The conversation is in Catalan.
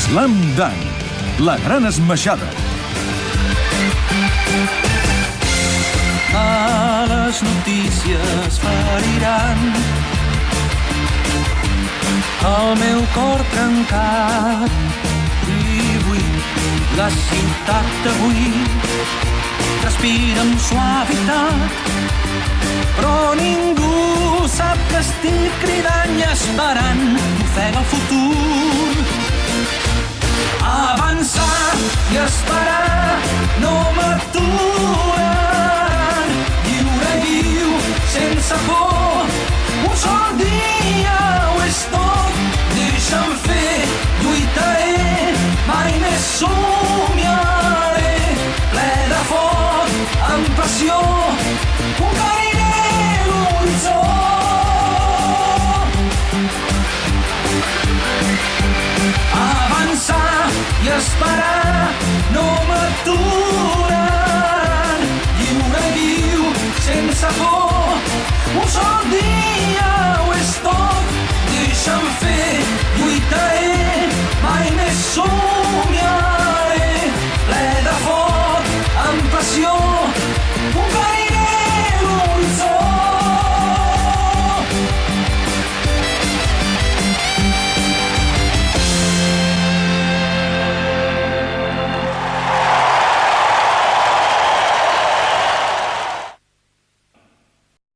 Slam Dunk, la gran esmaixada. Les notícies feriran el meu cor trencat i buit. La ciutat d'avui respira amb suavitat, però ningú sap que estic cridant i esperant. Ofega el futur. Avançar i esperar no m'aturen. Lliure, sense por, un sol dia ho és tot. Deixa'm fer, lluitaré, mai més somiaré. Ple de foc, amb passió, conqueriré l'horitzó. Avançar i esperar